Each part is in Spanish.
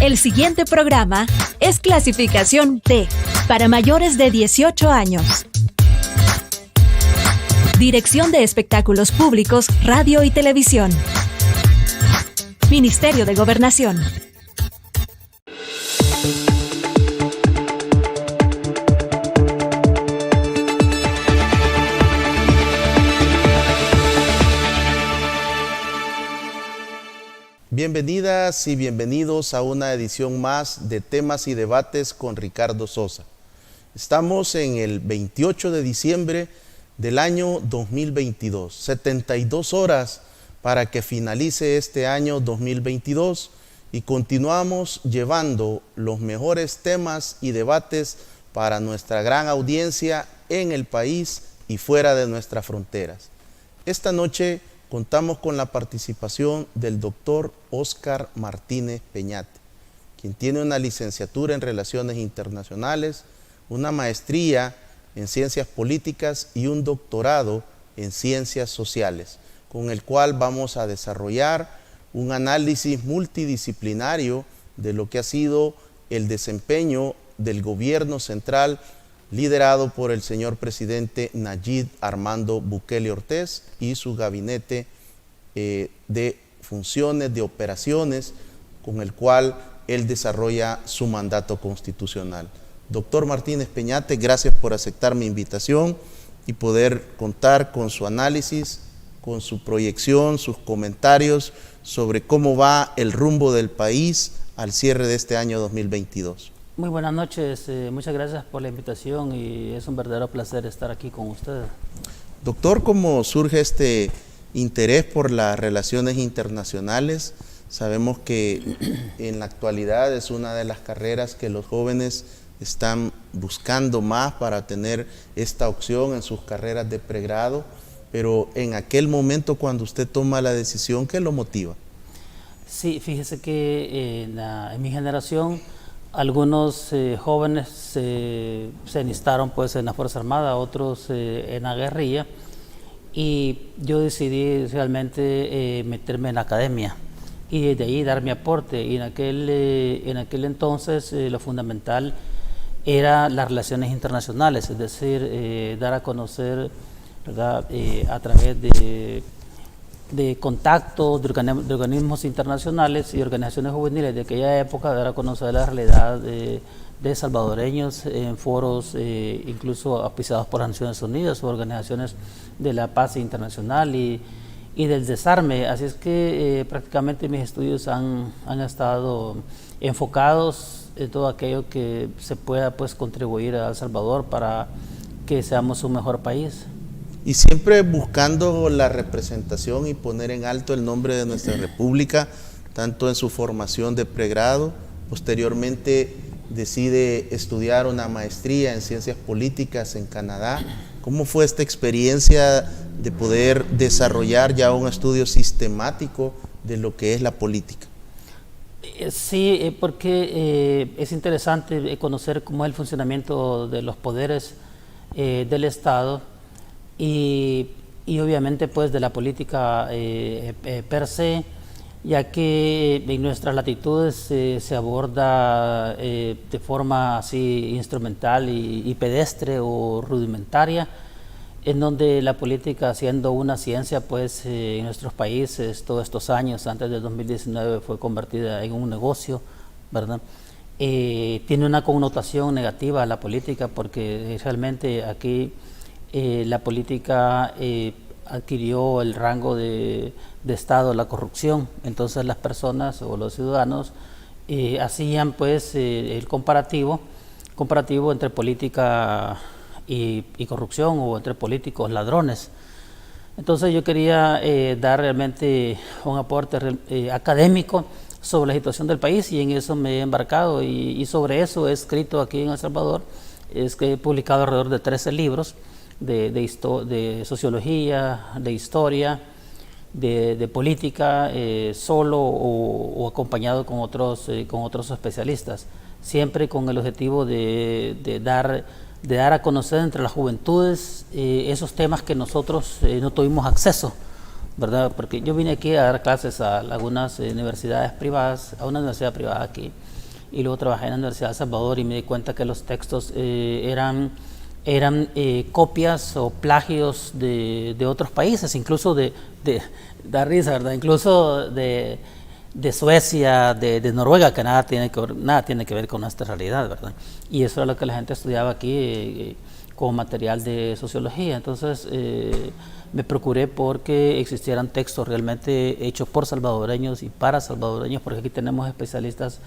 El siguiente programa es clasificación D, para mayores de 18 años. Dirección de Espectáculos Públicos, Radio y Televisión. Ministerio de Gobernación. Bienvenidas y bienvenidos a una edición más de Temas y Debates con Ricardo Sosa. Estamos en el 28 de diciembre del año 2022, 72 horas para que finalice este año 2022 y continuamos llevando los mejores temas y debates para nuestra gran audiencia en el país y fuera de nuestras fronteras. Esta noche contamos con la participación del doctor Óscar Martínez Peñate, quien tiene una licenciatura en Relaciones Internacionales, una maestría en Ciencias Políticas y un doctorado en Ciencias Sociales, con el cual vamos a desarrollar un análisis multidisciplinario de lo que ha sido el desempeño del gobierno central liderado por el señor presidente Nayib Armando Bukele Ortiz y su gabinete de funciones, de operaciones, con el cual él desarrolla su mandato constitucional. Doctor Martínez Peñate, gracias por aceptar mi invitación y poder contar con su análisis, con su proyección, sus comentarios sobre cómo va el rumbo del país al cierre de este año 2022. Muy buenas noches, muchas gracias por la invitación y es un verdadero placer estar aquí con ustedes. Doctor, ¿cómo surge este interés por las relaciones internacionales? Sabemos que en la actualidad es una de las carreras que los jóvenes están buscando más para tener esta opción en sus carreras de pregrado, pero en aquel momento cuando usted toma la decisión, ¿qué lo motiva? Sí, fíjese que en mi generación algunos jóvenes se enlistaron pues en la Fuerza Armada, otros en la guerrilla, y yo decidí realmente meterme en la academia y desde ahí dar mi aporte. Y en aquel entonces lo fundamental era las relaciones internacionales, es decir, dar a conocer, ¿verdad?, a través de contactos de organismos internacionales y organizaciones juveniles de aquella época, dar a conocer la realidad de salvadoreños en foros incluso auspiciados por las Naciones Unidas o organizaciones de la paz internacional y del desarme. Así es que prácticamente mis estudios han estado enfocados en todo aquello que se pueda pues contribuir a El Salvador para que seamos un mejor país. Y siempre buscando la representación y poner en alto el nombre de nuestra república, tanto en su formación de pregrado, posteriormente decide estudiar una maestría en Ciencias Políticas en Canadá. ¿Cómo fue esta experiencia de poder desarrollar ya un estudio sistemático de lo que es la política? Sí, porque es interesante conocer cómo es el funcionamiento de los poderes del Estado, y obviamente pues de la política per se, ya que en nuestras latitudes se aborda de forma así instrumental y pedestre o rudimentaria, en donde la política, siendo una ciencia pues en nuestros países todos estos años, antes del 2019 fue convertida en un negocio, ¿verdad? Tiene una connotación negativa a la política porque realmente aquí la política adquirió el rango de Estado, la corrupción. Entonces las personas o los ciudadanos hacían pues el comparativo entre política y corrupción, o entre políticos ladrones. Entonces yo quería dar realmente un aporte académico sobre la situación del país, y en eso me he embarcado, y sobre eso he escrito aquí en El Salvador. Es que he publicado alrededor de 13 libros de sociología, de historia, de política, solo o acompañado con otros especialistas, siempre con el objetivo de dar a conocer entre las juventudes esos temas que nosotros no tuvimos acceso, ¿verdad? Porque yo vine aquí a dar clases a algunas universidades privadas, a una universidad privada aquí, y luego trabajé en la Universidad de El Salvador y me di cuenta que los textos eran copias o plagios de otros países, incluso da risa, ¿verdad? Incluso de Suecia, de Noruega, que nada tiene que ver con nuestra realidad, ¿verdad? Y eso era lo que la gente estudiaba aquí como material de sociología. Entonces me procuré porque existieran textos realmente hechos por salvadoreños y para salvadoreños, porque aquí tenemos especialistas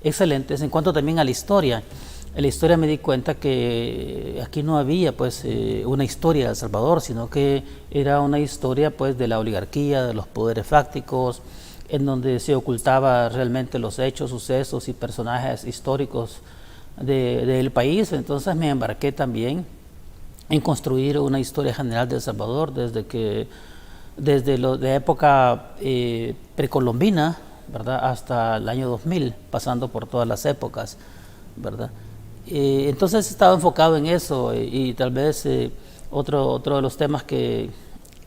excelentes. En cuanto también a la historia, en la historia me di cuenta que aquí no había pues una historia de El Salvador, sino que era una historia pues de la oligarquía, de los poderes fácticos, en donde se ocultaba realmente los hechos, sucesos y personajes históricos del país. Entonces me embarqué también en construir una historia general de El Salvador desde la época precolombina, ¿verdad?, hasta el año 2000, pasando por todas las épocas, ¿verdad? Entonces estaba enfocado en eso y tal vez otro de los temas que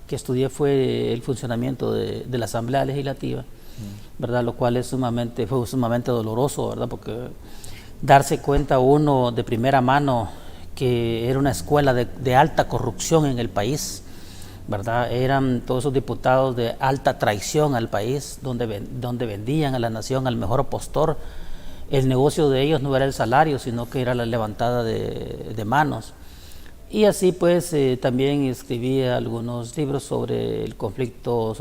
estudié fue el funcionamiento de la Asamblea Legislativa, ¿verdad? Lo cual fue sumamente doloroso, ¿verdad? Porque darse cuenta uno de primera mano que era una escuela de alta corrupción en el país, ¿verdad? Eran todos esos diputados de alta traición al país, donde vendían a la nación al mejor postor. El negocio de ellos no era el salario, sino que era la levantada de manos. Y así pues también escribí algunos libros sobre el conflicto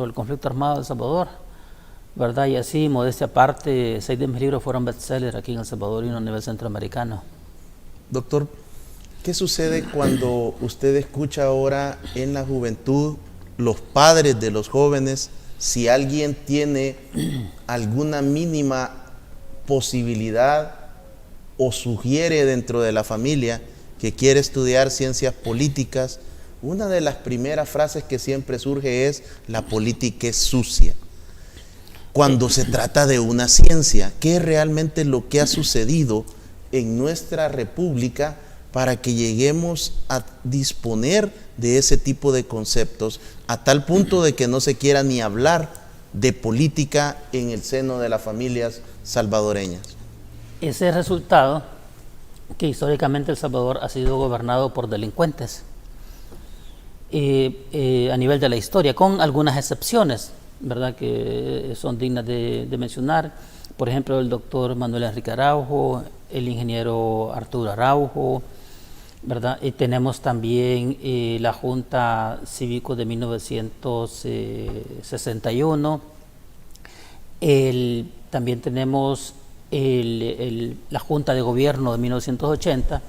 armado de El Salvador, ¿verdad? Y así, modestia aparte, 6 de mis libros fueron bestsellers aquí en El Salvador y en a nivel centroamericano. Doctor, ¿qué sucede cuando usted escucha ahora en la juventud, los padres de los jóvenes, si alguien tiene alguna mínima posibilidad o sugiere dentro de la familia que quiere estudiar ciencias políticas, una de las primeras frases que siempre surge es: la política es sucia? Cuando se trata de una ciencia, ¿qué es realmente lo que ha sucedido en nuestra república para que lleguemos a disponer de ese tipo de conceptos a tal punto de que no se quiera ni hablar de política en el seno de las familias salvadoreñas? Ese resultado que históricamente El Salvador ha sido gobernado por delincuentes a nivel de la historia, con algunas excepciones, ¿verdad?, que son dignas de mencionar. Por ejemplo, el doctor Manuel Enrique Araujo, el ingeniero Arturo Araujo, ¿verdad? Y tenemos también la Junta Cívico de 1961. También tenemos la Junta de Gobierno de 1980.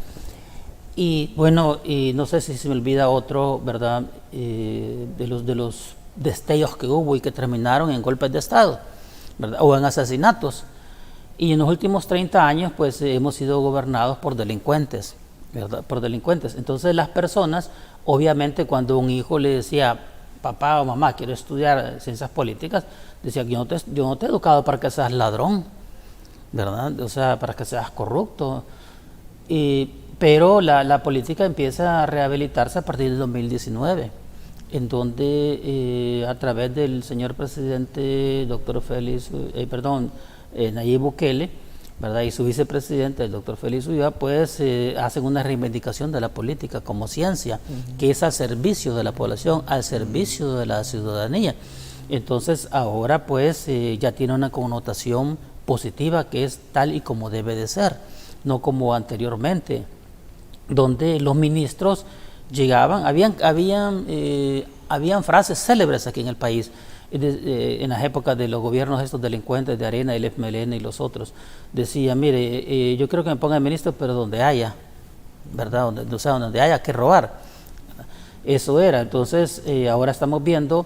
Y bueno, y no sé si se me olvida otro, ¿verdad?, de los destellos que hubo y que terminaron en golpes de Estado, ¿verdad?, o en asesinatos. Y en los últimos 30 años pues hemos sido gobernados por delincuentes, ¿verdad?, por delincuentes. Entonces las personas, obviamente, cuando un hijo le decía: papá o mamá, quiero estudiar ciencias políticas, decía: yo no te he educado para que seas ladrón, ¿verdad?, o sea, para que seas corrupto. Pero la política empieza a rehabilitarse a partir del 2019, en donde a través del señor presidente Nayib Bukele, ¿verdad?, y su vicepresidente, el doctor Félix Ulloa, pues hacen una reivindicación de la política como ciencia, que es al servicio de la población, al servicio de la ciudadanía. Entonces ahora pues ya tiene una connotación positiva, que es tal y como debe de ser, no como anteriormente, donde los ministros llegaban, habían frases célebres aquí en el país, en las épocas de los gobiernos estos delincuentes de Arena, el FMLN y los otros. Decía: mire, yo creo que me pongan ministro, pero donde haya, ¿verdad?, donde haya que robar. Eso era. Entonces ahora estamos viendo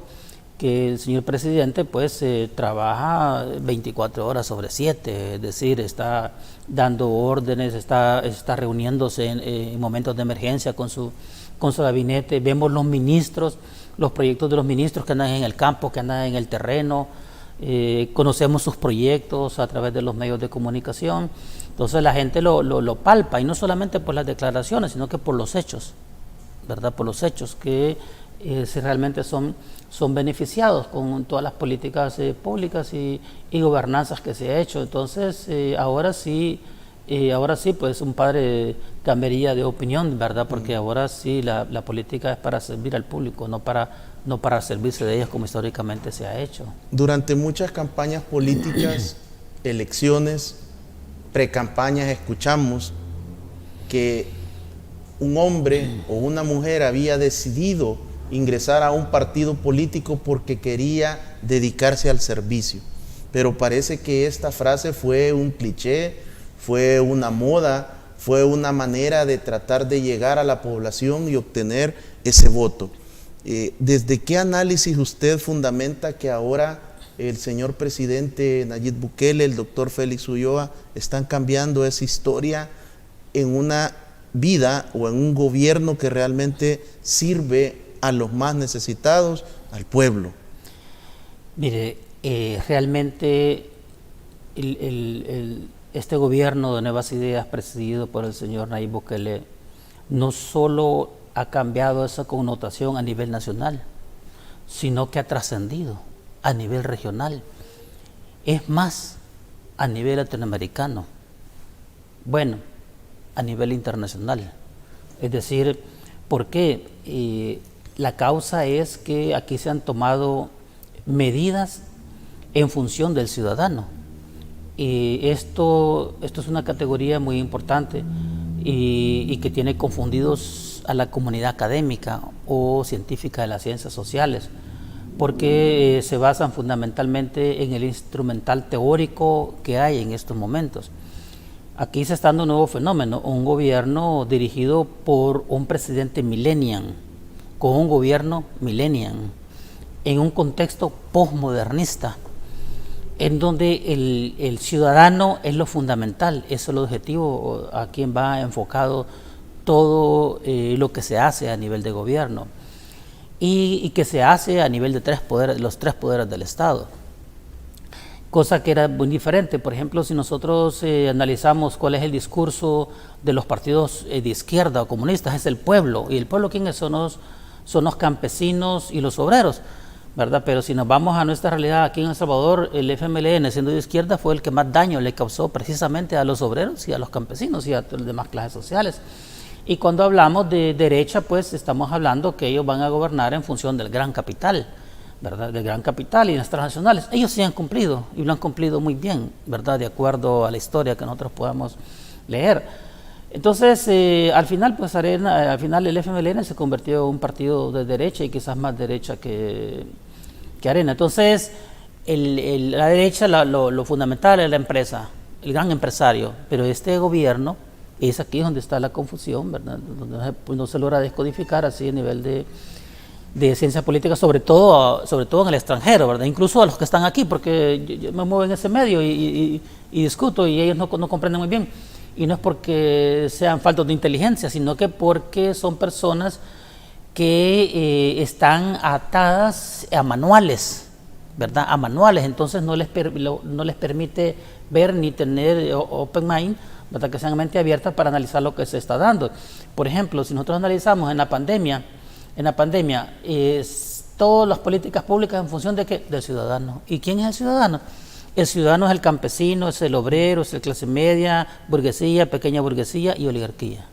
que el señor presidente pues trabaja 24 horas sobre 7, es decir, está dando órdenes, está reuniéndose en momentos de emergencia con su gabinete. Vemos los ministros, los proyectos de los ministros que andan en el campo, que andan en el terreno, conocemos sus proyectos a través de los medios de comunicación. Entonces la gente lo palpa, y no solamente por las declaraciones, sino que por los hechos, ¿verdad?, por los hechos que si realmente son beneficiados con todas las políticas públicas y gobernanzas que se ha hecho. Entonces, ahora sí, pues un padre cambiaría de opinión, ¿verdad? Porque ahora sí la política es para servir al público, no para servirse de ellos como históricamente se ha hecho. Durante muchas campañas políticas, elecciones, precampañas, escuchamos que un hombre o una mujer había decidido ingresar a un partido político porque quería dedicarse al servicio. Pero parece que esta frase fue un cliché, fue una moda, fue una manera de tratar de llegar a la población y obtener ese voto. ¿Desde qué análisis usted fundamenta que ahora el señor presidente Nayib Bukele, el doctor Félix Ulloa, están cambiando esa historia en una vida o en un gobierno que realmente sirve a los más necesitados, al pueblo? Mire, realmente este gobierno de Nuevas Ideas presidido por el señor Nayib Bukele no solo ha cambiado esa connotación a nivel nacional, sino que ha trascendido a nivel regional, es más, a nivel latinoamericano, bueno, a nivel internacional. Es decir, ¿por qué? La causa es que aquí se han tomado medidas en función del ciudadano. Esto es una categoría muy importante y que tiene confundidos a la comunidad académica o científica de las ciencias sociales, porque se basan fundamentalmente en el instrumental teórico que hay en estos momentos. Aquí se está dando un nuevo fenómeno, un gobierno dirigido por un presidente millennial, con un gobierno millennial, en un contexto postmodernista, en donde el ciudadano es lo fundamental, eso es el objetivo a quien va enfocado todo lo que se hace a nivel de gobierno y que se hace a nivel de los tres poderes del Estado. Cosa que era muy diferente. Por ejemplo, si nosotros analizamos cuál es el discurso de los partidos de izquierda o comunistas, es el pueblo. ¿Y el pueblo quiénes son? Son los campesinos y los obreros, ¿verdad? Pero si nos vamos a nuestra realidad aquí en El Salvador, el FMLN, siendo de izquierda, fue el que más daño le causó precisamente a los obreros y a los campesinos y a las demás clases sociales. Y cuando hablamos de derecha, pues estamos hablando que ellos van a gobernar en función del gran capital, ¿verdad? Del gran capital y las transnacionales. Ellos sí han cumplido y lo han cumplido muy bien, ¿verdad? De acuerdo a la historia que nosotros podamos leer. Entonces, al final el FMLN se convirtió en un partido de derecha y quizás más derecha que Arena. Entonces, la derecha, lo fundamental es la empresa, el gran empresario, pero este gobierno es aquí donde está la confusión, ¿verdad? Donde no se logra descodificar así a nivel de ciencia política, sobre todo en el extranjero, ¿verdad? Incluso a los que están aquí, porque yo me muevo en ese medio y discuto y ellos no comprenden muy bien. Y no es porque sean faltos de inteligencia, sino que porque son personas que están atadas a manuales, ¿verdad? A manuales, entonces no les permite ver ni tener open mind, ¿verdad? Que sean mente abierta para analizar lo que se está dando. Por ejemplo, si nosotros analizamos en la pandemia, todas las políticas públicas en función de ¿qué? Del ciudadano. ¿Y quién es el ciudadano? El ciudadano es el campesino, es el obrero, es la clase media, burguesía, pequeña burguesía y oligarquía,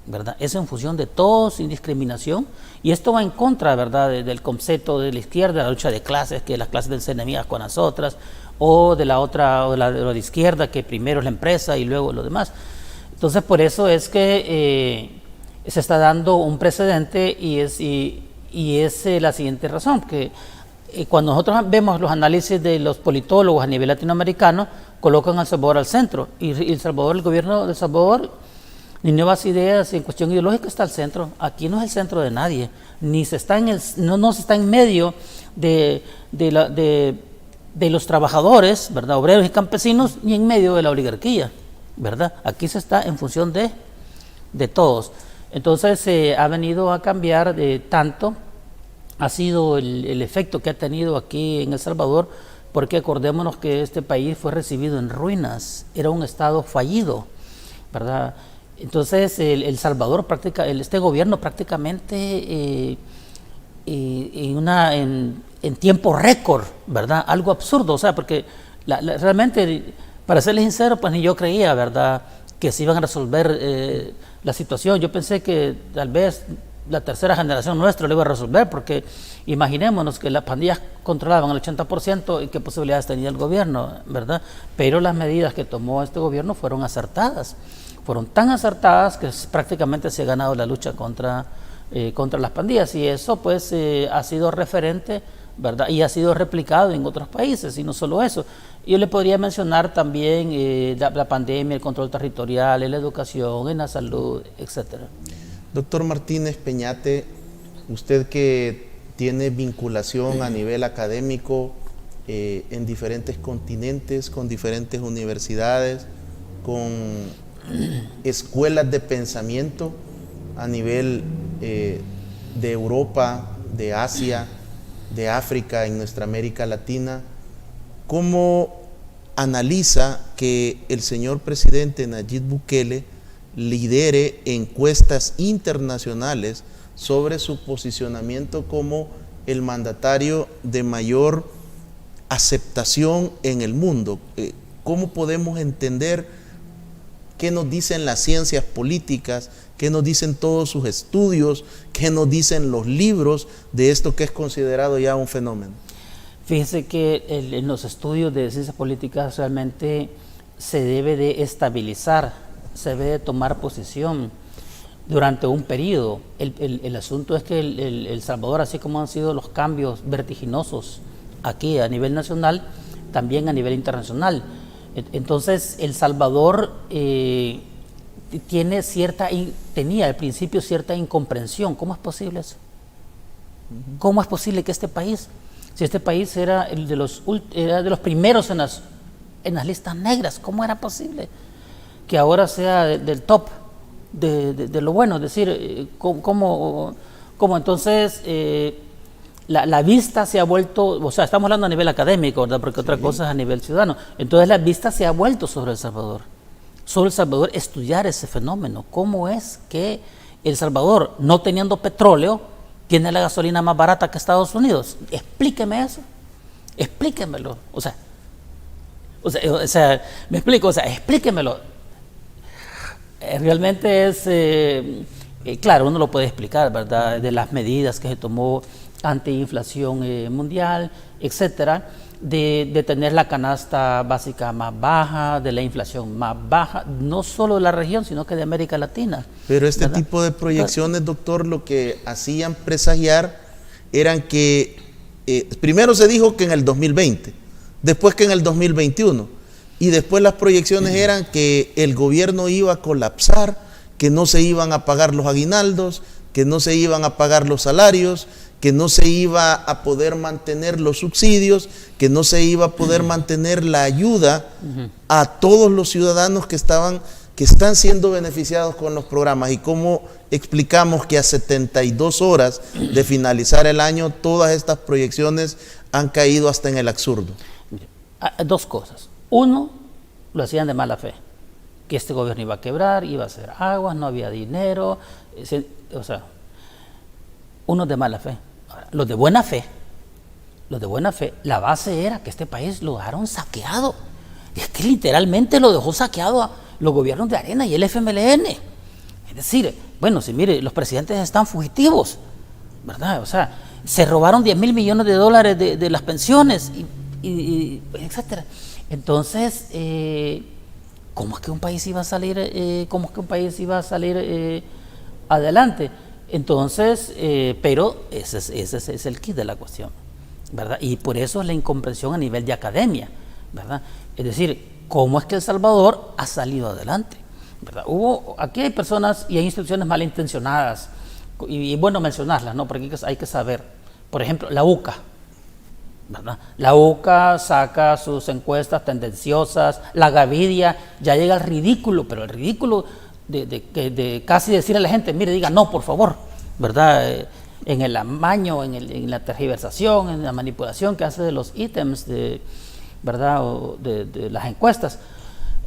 ¿verdad? Es en función de todos, sin discriminación, y esto va en contra, ¿verdad?, del concepto de la izquierda, la lucha de clases, que las clases deben ser enemigas con las otras, o de la izquierda, que primero es la empresa y luego lo demás. Entonces, por eso es que se está dando un precedente y es la siguiente razón, que cuando nosotros vemos los análisis de los politólogos a nivel latinoamericano, colocan a El Salvador al centro, y el gobierno de El Salvador, ni Nuevas Ideas en cuestión ideológica está al centro. Aquí no es el centro de nadie, ni se está no se está en medio de los trabajadores, ¿verdad?, obreros y campesinos, ni en medio de la oligarquía, ¿verdad? Aquí se está en función de todos. Entonces ha venido a cambiar tanto, ha sido el efecto que ha tenido aquí en El Salvador, porque acordémonos que este país fue recibido en ruinas, era un estado fallido, ¿verdad? Entonces El Salvador este gobierno prácticamente en tiempo récord, ¿verdad? Algo absurdo, o sea, porque realmente, para serles sincero, pues ni yo creía, ¿verdad?, que se iban a resolver la situación. Yo pensé que tal vez la tercera generación nuestra lo iba a resolver, porque imaginémonos que las pandillas controlaban el 80% y qué posibilidades tenía el gobierno, ¿verdad? Pero las medidas que tomó este gobierno fueron acertadas, fueron tan acertadas que prácticamente se ha ganado la lucha contra las pandillas, y eso pues ha sido referente, ¿verdad? Y ha sido replicado en otros países, y no solo eso. Yo le podría mencionar también la pandemia, el control territorial, en la educación, en la salud, etcétera. Doctor Martínez Peñate, usted que tiene vinculación a nivel académico en diferentes continentes, con diferentes universidades, con escuelas de pensamiento a nivel de Europa, de Asia, de África, en nuestra América Latina, ¿cómo analiza que el señor presidente Nayib Bukele lidere encuestas internacionales sobre su posicionamiento como el mandatario de mayor aceptación en el mundo? ¿Cómo podemos entender qué nos dicen las ciencias políticas, qué nos dicen todos sus estudios, qué nos dicen los libros de esto que es considerado ya un fenómeno? Fíjese que en los estudios de ciencias políticas realmente se debe de estabilizar, se debe de tomar posición durante un periodo. El asunto es que El Salvador, así como han sido los cambios vertiginosos aquí a nivel nacional, también a nivel internacional. Entonces El Salvador tenía al principio cierta incomprensión. ¿Cómo es posible eso? ¿Cómo es posible que este país, si este país era de los primeros en las listas negras, cómo era posible que ahora sea del top de lo bueno? Es decir, ¿cómo entonces la vista se ha vuelto, o sea, estamos hablando a nivel académico, ¿verdad?, porque otra cosa es a nivel ciudadano. Entonces la vista se ha vuelto sobre El Salvador, estudiar ese fenómeno. ¿Cómo es que El Salvador, no teniendo petróleo, tiene la gasolina más barata que Estados Unidos? Explíqueme eso, explíquemelo. O sea, me explico, o sea, explíquemelo. Realmente es, claro, uno lo puede explicar, ¿verdad?, de las medidas que se tomó antiinflación mundial, etcétera, de tener la canasta básica más baja, de la inflación más baja, no solo de la región, sino que de América Latina. Pero este ¿verdad? tipo de proyecciones, doctor, lo que hacían presagiar eran que primero se dijo que en el 2020, después que en el 2021, y después las proyecciones eran que el gobierno iba a colapsar, que no se iban a pagar los aguinaldos, que no se iban a pagar los salarios, que no se iba a poder mantener los subsidios, que no se iba a poder mantener la ayuda a todos los ciudadanos que están siendo beneficiados con los programas. Y cómo explicamos que a 72 horas de finalizar el año todas estas proyecciones han caído hasta en el absurdo. Dos cosas. Uno, lo hacían de mala fe, que este gobierno iba a quebrar, iba a hacer aguas, no había dinero, o sea, unos de mala fe. Ahora, los de buena fe, la base era que este país lo dejaron saqueado. Es que literalmente lo dejó saqueado a los gobiernos de Arena y el FMLN. Es decir, bueno, si mire, los presidentes están fugitivos, ¿verdad? O sea, se robaron 10,000 millones de dólares de las pensiones, y etcétera. Entonces, ¿cómo es que un país iba a salir, adelante? Entonces, pero ese es el kit de la cuestión, ¿verdad? Y por eso es la incomprensión a nivel de academia, ¿verdad? Es decir, ¿cómo es que El Salvador ha salido adelante? ¿Verdad? Aquí hay personas y hay instituciones malintencionadas, y es bueno mencionarlas, ¿no? Porque hay que saber. Por ejemplo, la UCA, ¿verdad? La UCA saca sus encuestas tendenciosas, la Gavidia ya llega al ridículo, pero el ridículo de casi decir a la gente, mire, diga no, por favor, ¿verdad? En el amaño, en la tergiversación, en la manipulación que hace de los ítems, ¿verdad? O de las encuestas.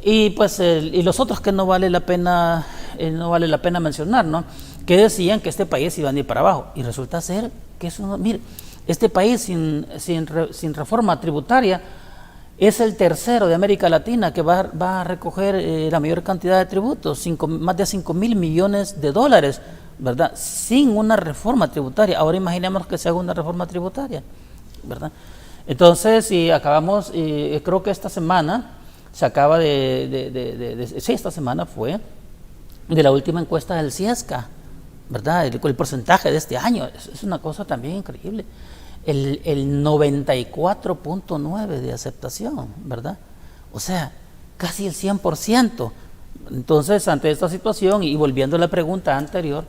Y pues y los otros que no vale la pena mencionar, ¿no? Que decían que este país iba a ir para abajo, y resulta ser porque eso no, mire, este país sin reforma tributaria es el tercero de América Latina que va a recoger la mayor cantidad de tributos, más de 5.000 millones de dólares, ¿verdad? Sin una reforma tributaria. Ahora imaginemos que se haga una reforma tributaria, ¿verdad? Entonces, si acabamos, creo que esta semana se acaba sí, esta semana fue de la última encuesta del CIESCA, ¿verdad? El porcentaje de este año es una cosa también increíble. El 94.9 de aceptación, ¿verdad? O sea, casi el 100%. Entonces, ante esta situación, y volviendo a la pregunta anterior,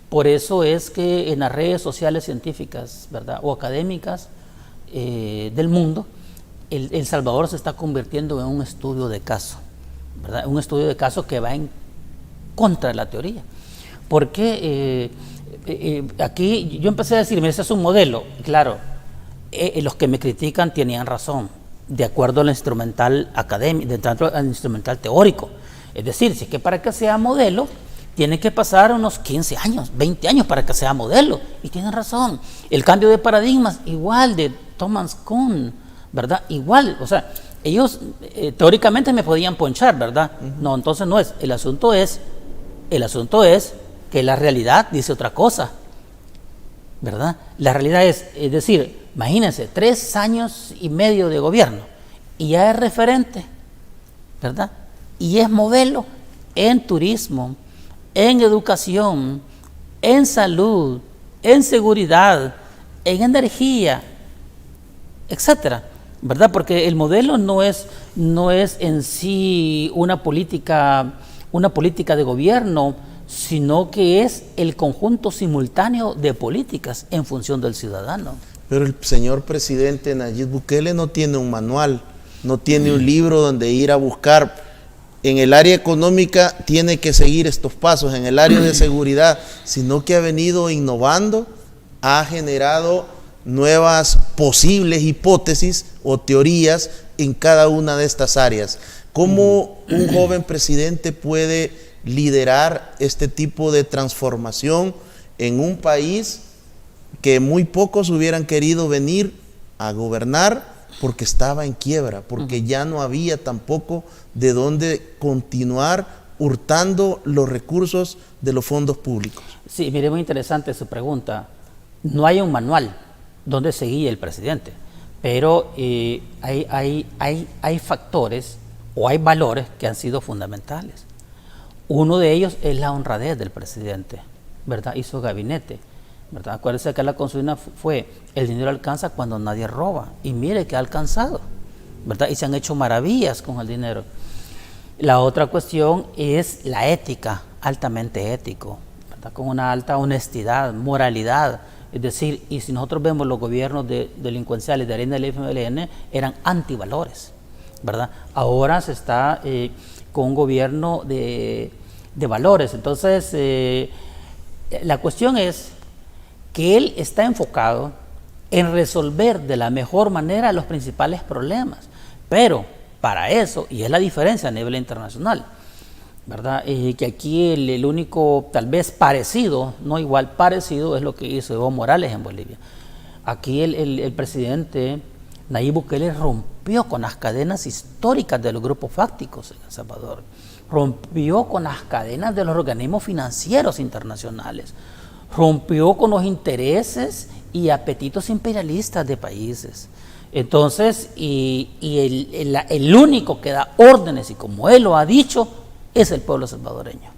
por eso es que en las redes sociales científicas, ¿verdad?, o académicas del mundo, El Salvador se está convirtiendo en un estudio de caso, ¿verdad? Un estudio de caso que va en contra de la teoría. Porque aquí yo empecé a decir, mira, ese es un modelo. Claro, los que me critican tenían razón, de acuerdo al instrumental académico, al instrumental teórico. Es decir, si es que para que sea modelo, tiene que pasar unos 15 años, 20 años para que sea modelo. Y tienen razón. El cambio de paradigmas, igual de Thomas Kuhn, ¿verdad? Igual, o sea, ellos teóricamente me podían ponchar, ¿verdad? No, entonces no es. El asunto es que la realidad dice otra cosa, ¿verdad? La realidad es decir, imagínense, 3 años y medio de gobierno y ya es referente, ¿verdad? Y es modelo en turismo, en educación, en salud, en seguridad, en energía, etcétera, ¿verdad? Porque el modelo no es en sí una política de gobierno, sino que es el conjunto simultáneo de políticas en función del ciudadano. Pero el señor presidente Nayib Bukele no tiene un manual, no tiene un libro donde ir a buscar. En el área económica tiene que seguir estos pasos, en el área de seguridad, sino que ha venido innovando, ha generado nuevas posibles hipótesis o teorías en cada una de estas áreas. ¿Cómo un joven presidente puede liderar este tipo de transformación en un país que muy pocos hubieran querido venir a gobernar porque estaba en quiebra, porque ya no había tampoco de dónde continuar hurtando los recursos de los fondos públicos? Sí, mire, muy interesante su pregunta. No hay un manual donde se guíe el presidente, pero hay factores o hay valores que han sido fundamentales. Uno de ellos es la honradez del presidente, ¿verdad? Y su gabinete, ¿verdad? Acuérdense que la consigna fue: el dinero alcanza cuando nadie roba, y mire que ha alcanzado, ¿verdad? Y se han hecho maravillas con el dinero. La otra cuestión es la ética, altamente ético, ¿verdad? Con una alta honestidad, moralidad. Es decir, y si nosotros vemos los gobiernos delincuenciales de Arena del FMLN, eran antivalores, ¿verdad? Ahora se está con un gobierno de valores. Entonces, la cuestión es que él está enfocado en resolver de la mejor manera los principales problemas, pero para eso, y es la diferencia a nivel internacional, ¿verdad? Que aquí el único tal vez parecido, no igual, parecido, es lo que hizo Evo Morales en Bolivia. Aquí el presidente Nayib Bukele rompió con las cadenas históricas de los grupos fácticos en El Salvador, rompió con las cadenas de los organismos financieros internacionales, rompió con los intereses y apetitos imperialistas de países. Entonces, el único que da órdenes, y como él lo ha dicho, es el pueblo salvadoreño,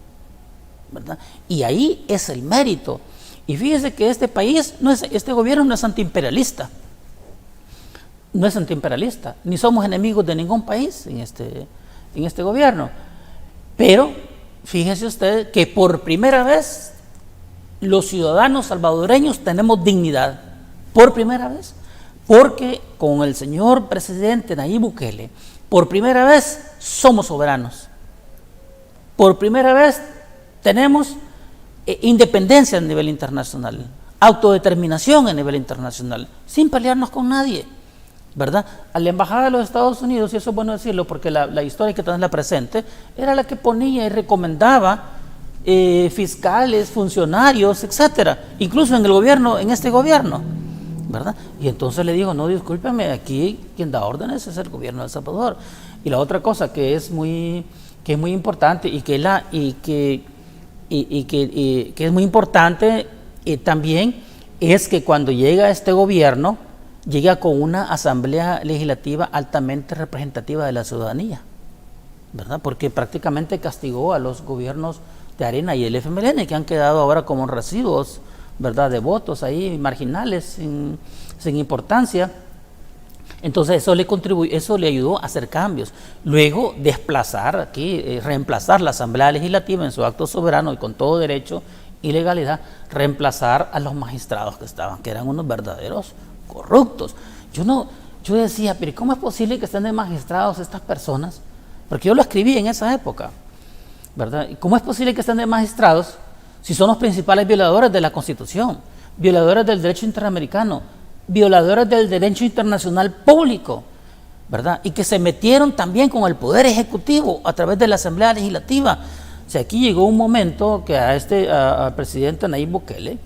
¿verdad? Y ahí es el mérito. Y fíjese que este país, este gobierno no es antiimperialista, ni somos enemigos de ningún país en este gobierno. Pero fíjese usted que por primera vez los ciudadanos salvadoreños tenemos dignidad, por primera vez, porque con el señor presidente Nayib Bukele, por primera vez somos soberanos. Por primera vez tenemos independencia a nivel internacional, autodeterminación a nivel internacional, sin pelearnos con nadie, ¿verdad? A la embajada de los Estados Unidos, y eso es bueno decirlo porque la historia que tenés la presente, era la que ponía y recomendaba fiscales, funcionarios, etcétera, incluso en el gobierno, en este gobierno, ¿verdad? Y entonces le digo, no, discúlpeme, aquí quien da órdenes es el gobierno de El Salvador. Y la otra cosa que es muy importante y que es muy importante también es que cuando llega este gobierno, llega con una asamblea legislativa altamente representativa de la ciudadanía, ¿verdad? Porque prácticamente castigó a los gobiernos de Arena y el FMLN, que han quedado ahora como residuos, ¿verdad?, de votos ahí marginales, sin importancia. Entonces eso le ayudó a hacer cambios. Luego reemplazar la Asamblea Legislativa en su acto soberano y con todo derecho y legalidad, reemplazar a los magistrados que eran unos verdaderos corruptos. Yo decía, pero ¿cómo es posible que estén de magistrados estas personas? Porque yo lo escribí en esa época, ¿verdad? ¿Cómo es posible que estén de magistrados si son los principales violadores de la Constitución, violadores del derecho interamericano, violadores del derecho internacional público, ¿verdad? Y que se metieron también con el Poder Ejecutivo a través de la Asamblea Legislativa? O sea, aquí llegó un momento que al presidente Nayib Bukele,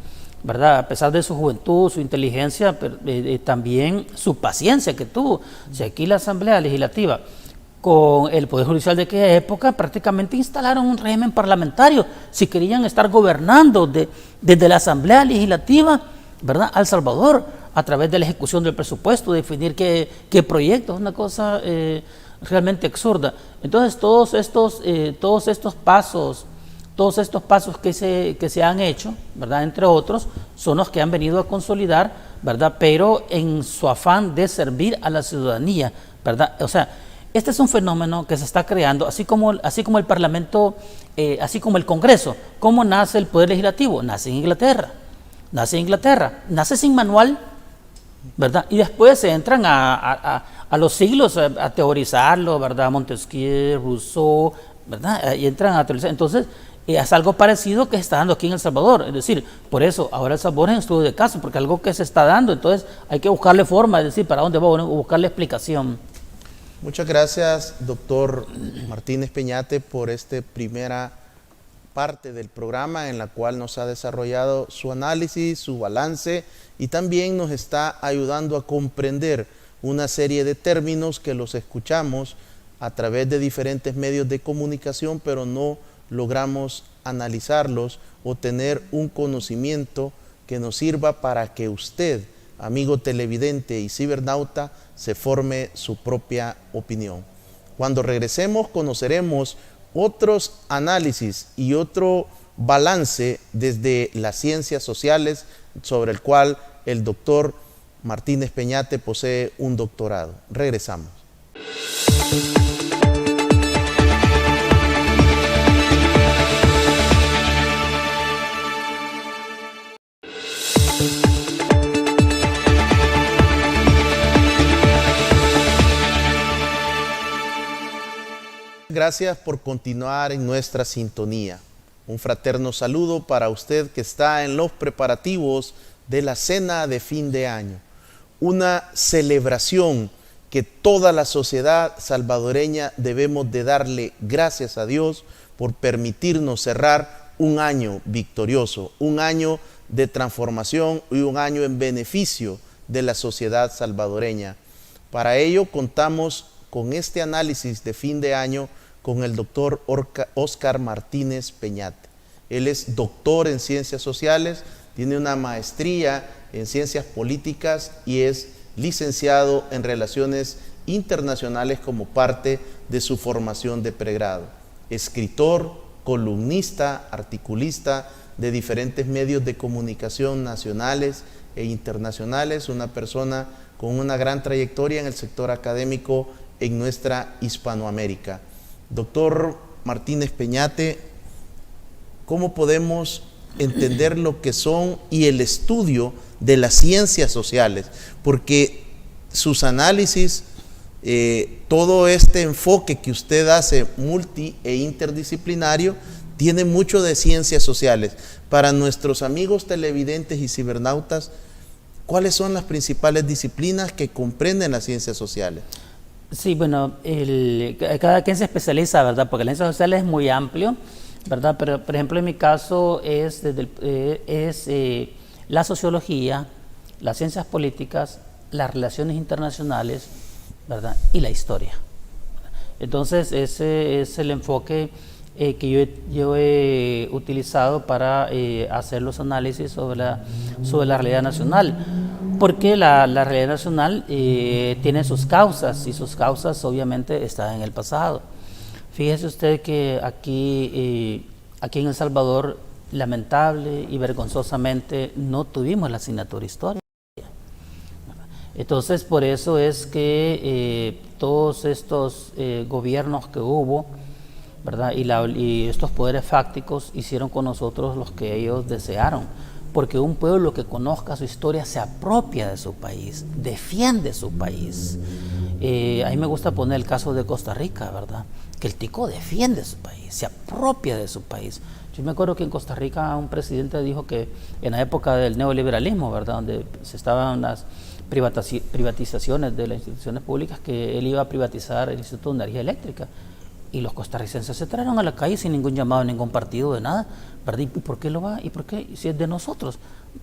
¿verdad?, a pesar de su juventud, su inteligencia, pero, también su paciencia que tuvo. O sea, aquí la Asamblea Legislativa con el Poder Judicial de aquella época prácticamente instalaron un régimen parlamentario si querían estar gobernando desde la Asamblea Legislativa, ¿verdad?, a El Salvador, a través de la ejecución del presupuesto, definir qué proyectos, una cosa realmente absurda. Entonces todos estos pasos que se han hecho, ¿verdad?, entre otros, son los que han venido a consolidar, ¿verdad?, pero en su afán de servir a la ciudadanía, ¿verdad? O sea, este es un fenómeno que se está creando, así como el Parlamento, así como el Congreso. ¿Cómo nace el Poder Legislativo? Nace en Inglaterra, nace sin manual, ¿verdad? Y después se entran a los siglos a teorizarlo, ¿verdad? Montesquieu, Rousseau, ¿verdad? Y entran a teorizar. Entonces, es algo parecido que se está dando aquí en El Salvador. Es decir, por eso ahora El Salvador es un estudio de caso, porque algo que se está dando, entonces hay que buscarle forma, es decir, para dónde va, buscarle explicación. Muchas gracias, doctor Martínez Peñate, por esta primera parte del programa en la cual nos ha desarrollado su análisis, su balance, y también nos está ayudando a comprender una serie de términos que los escuchamos a través de diferentes medios de comunicación, pero no logramos analizarlos o tener un conocimiento que nos sirva para que usted, amigo televidente y cibernauta, se forme su propia opinión. Cuando regresemos conoceremos otros análisis y otro balance desde las ciencias sociales, sobre el cual el doctor Martínez Peñate posee un doctorado. Regresamos. Gracias por continuar en nuestra sintonía. Un fraterno saludo para usted que está en los preparativos de la cena de fin de año. Una celebración que toda la sociedad salvadoreña debemos de darle gracias a Dios por permitirnos cerrar un año victorioso, un año de transformación y un año en beneficio de la sociedad salvadoreña. Para ello contamos con este análisis de fin de año con el doctor Óscar Martínez Peñate. Él es doctor en ciencias sociales, tiene una maestría en ciencias políticas y es licenciado en relaciones internacionales como parte de su formación de pregrado. Escritor, columnista, articulista de diferentes medios de comunicación nacionales e internacionales, una persona con una gran trayectoria en el sector académico en nuestra Hispanoamérica. Doctor Martínez Peñate, ¿cómo podemos entender lo que son y el estudio de las ciencias sociales? Porque sus análisis, todo este enfoque que usted hace multi e interdisciplinario, tiene mucho de ciencias sociales. Para nuestros amigos televidentes y cibernautas, ¿cuáles son las principales disciplinas que comprenden las ciencias sociales? Sí, bueno, cada quien se especializa, ¿verdad? Porque la ciencia social es muy amplio, ¿verdad? Pero, por ejemplo, en mi caso es, la sociología, las ciencias políticas, las relaciones internacionales, ¿verdad? Y la historia. Entonces, ese es el enfoque que yo he utilizado para hacer los análisis sobre la realidad nacional. Porque la realidad nacional tiene sus causas, y sus causas obviamente están en el pasado. Fíjese usted que aquí en El Salvador, lamentable y vergonzosamente, no tuvimos la asignatura Historia. Entonces, por eso es que todos estos gobiernos que hubo, ¿verdad? Y estos poderes fácticos hicieron con nosotros los que ellos desearon. Porque un pueblo que conozca su historia se apropia de su país, defiende su país. A mí me gusta poner el caso de Costa Rica, ¿verdad? Que el tico defiende su país, se apropia de su país. Yo me acuerdo que en Costa Rica un presidente dijo que en la época del neoliberalismo, ¿verdad? Donde se estaban las privatizaciones de las instituciones públicas, que él iba a privatizar el Instituto de Energía Eléctrica. Y los costarricenses se trajeron a la calle sin ningún llamado, ningún partido, de nada, ¿verdad? ¿Y por qué lo va? ¿Y por qué? Si es de nosotros.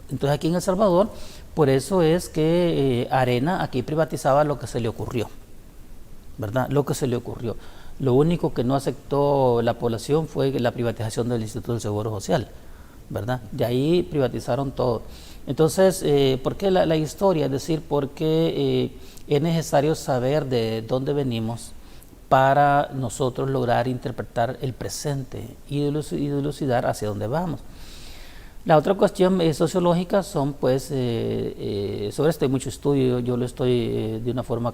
Entonces aquí en El Salvador, por eso es que Arena aquí privatizaba lo que se le ocurrió, ¿verdad? Lo que se le ocurrió. Lo único que no aceptó la población fue la privatización del Instituto del Seguro Social, ¿verdad? De ahí privatizaron todo. Entonces, ¿por qué la historia? Es decir, porque es necesario saber de dónde venimos para nosotros lograr interpretar el presente y dilucidar hacia dónde vamos. La otra cuestión sociológica son, pues, sobre esto hay mucho estudio, yo lo estoy de una forma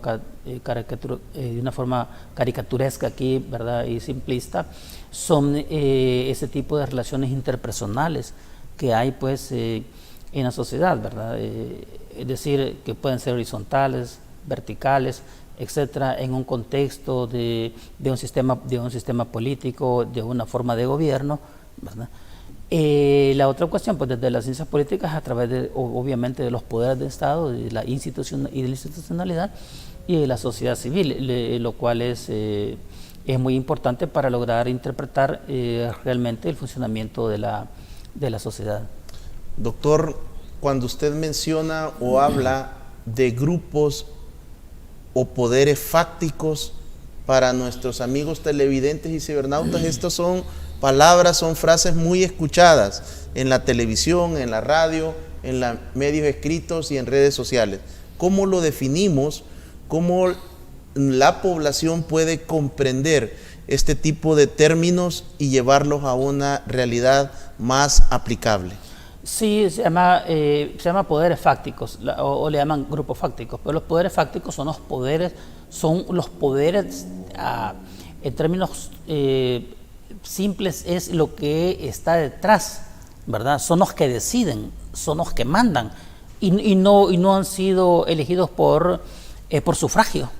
caricaturesca aquí, ¿verdad? Y simplista, son ese tipo de relaciones interpersonales que hay, pues, en la sociedad, ¿verdad? Es decir, que pueden ser horizontales, verticales, etcétera, en un contexto de un sistema político, de una forma de gobierno, ¿verdad? La otra cuestión, pues desde las ciencias políticas, a través obviamente de los poderes del Estado, de la institucionalidad y de la sociedad civil, lo cual es muy importante para lograr interpretar realmente el funcionamiento de la sociedad. Doctor, cuando usted menciona o habla de grupos o poderes fácticos, para nuestros amigos televidentes y cibernautas, estas son palabras, son frases muy escuchadas en la televisión, en la radio, en los medios escritos y en redes sociales. ¿Cómo lo definimos? ¿Cómo la población puede comprender este tipo de términos y llevarlos a una realidad más aplicable? Sí, se llama poderes fácticos, o le llaman grupos fácticos, pero los poderes fácticos son los poderes en términos simples, es lo que está detrás, ¿verdad? Son los que deciden, son los que mandan, y no han sido elegidos por sufragio,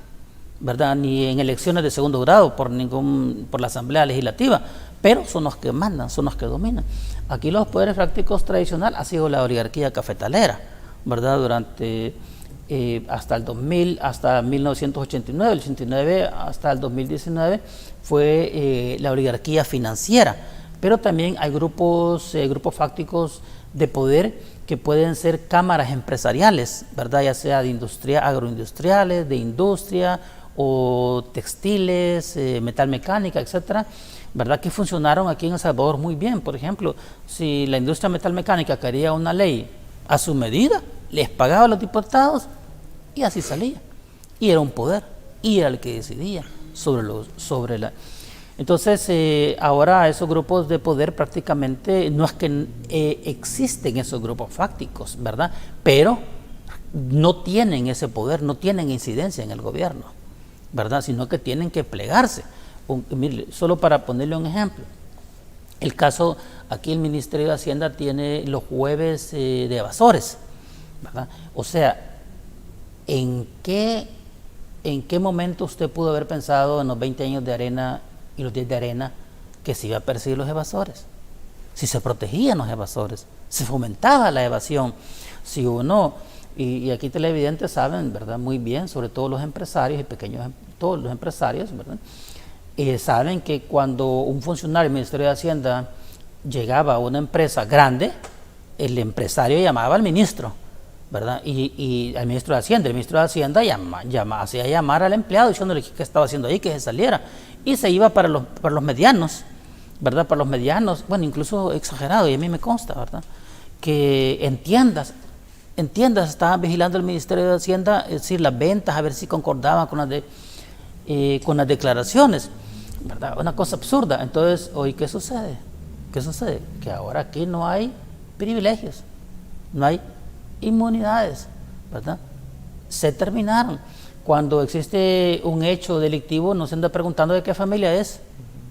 ¿verdad? Ni en elecciones de segundo grado por la Asamblea Legislativa, pero son los que mandan, son los que dominan. Aquí los poderes fácticos tradicional ha sido la oligarquía cafetalera, ¿verdad? Durante hasta el 2000, hasta 1989, el 89 hasta el 2019 fue la oligarquía financiera, pero también hay grupos fácticos de poder que pueden ser cámaras empresariales, ¿verdad? Ya sea de agroindustriales, de industria o textiles, metal mecánica, etcétera, ¿verdad? Que funcionaron aquí en El Salvador muy bien. Por ejemplo, si la industria metal mecánica quería una ley a su medida, les pagaba a los diputados y así salía. Y era un poder, y era el que decidía sobre la... Entonces, ahora esos grupos de poder prácticamente, no es que existen esos grupos fácticos, ¿verdad? Pero no tienen ese poder, no tienen incidencia en el gobierno, ¿verdad? Sino que tienen que plegarse. Mire, solo para ponerle un ejemplo, el caso, aquí el Ministerio de Hacienda tiene los jueves de evasores, ¿verdad? O sea, ¿en qué momento usted pudo haber pensado en los 20 años de Arena y los 10 de Arena que se iba a perseguir los evasores? Si se protegían los evasores, se fomentaba la evasión, si uno, y aquí televidentes saben, ¿verdad? Muy bien, sobre todo los empresarios y todos los empresarios, ¿verdad? saben que cuando un funcionario del Ministerio de Hacienda llegaba a una empresa grande, el empresario llamaba al ministro, ¿verdad? Y al ministro de Hacienda, el ministro de Hacienda hacía llamar al empleado diciéndole qué estaba haciendo ahí, que se saliera, y se iba para los medianos, ¿verdad? Para los medianos, bueno, incluso exagerado, y a mí me consta, ¿verdad? Que en tiendas estaban vigilando el Ministerio de Hacienda, es decir, las ventas, a ver si concordaban con las declaraciones, ¿verdad? Una cosa absurda. Entonces, hoy, ¿qué sucede? ¿Qué sucede? Que ahora aquí no hay privilegios, no hay inmunidades, ¿verdad? Se terminaron. Cuando existe un hecho delictivo, no se anda preguntando de qué familia es,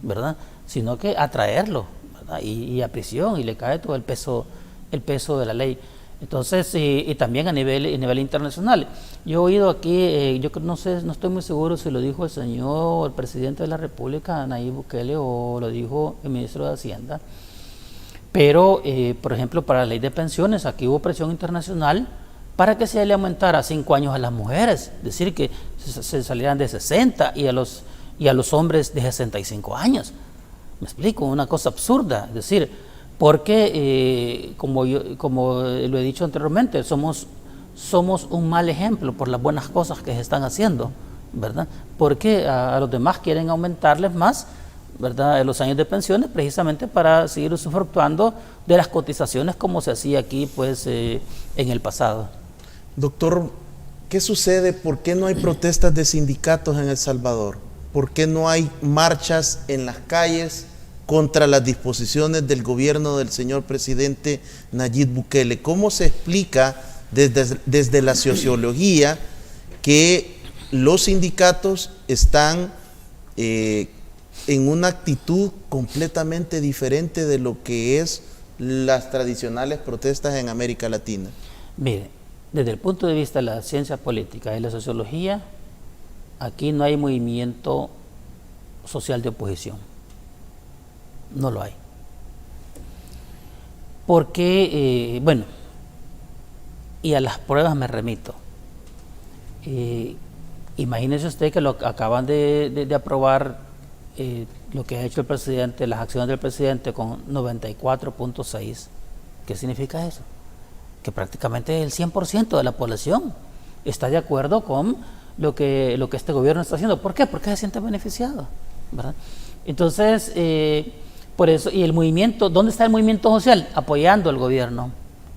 ¿verdad? Sino que a traerlo, ¿verdad? Y a prisión, y le cae todo el peso de la ley. Entonces, y también a nivel internacional. Yo he oído aquí, yo no sé, no estoy muy seguro si lo dijo el presidente de la República, Nayib Bukele, o lo dijo el ministro de Hacienda, pero, por ejemplo, para la ley de pensiones, aquí hubo presión internacional para que se le aumentara 5 años a las mujeres, es decir, que se salieran de 60 y a los hombres de 65 años. Me explico, una cosa absurda, es decir, porque como lo he dicho anteriormente, somos un mal ejemplo por las buenas cosas que se están haciendo, ¿verdad? Porque a los demás quieren aumentarles más, ¿verdad?, los años de pensiones, precisamente para seguir usufructuando de las cotizaciones como se hacía aquí, pues, en el pasado. Doctor, ¿qué sucede? ¿Por qué no hay protestas de sindicatos en El Salvador? ¿Por qué no hay marchas en las calles contra las disposiciones del gobierno del señor presidente Nayib Bukele? ¿Cómo se explica desde la sociología que los sindicatos están en una actitud completamente diferente de lo que es las tradicionales protestas en América Latina? Mire, desde el punto de vista de la ciencia política y la sociología, aquí no hay movimiento social de oposición. No lo hay. Porque, bueno, y a las pruebas me remito. Imagínese usted que lo acaban de aprobar, lo que ha hecho el presidente, las acciones del presidente con 94.6. ¿Qué significa eso? Que prácticamente el 100% de la población está de acuerdo con lo que este gobierno está haciendo. ¿Por qué? Porque se siente beneficiado, ¿verdad? Entonces, por eso, y el movimiento, ¿dónde está el movimiento social? Apoyando al gobierno.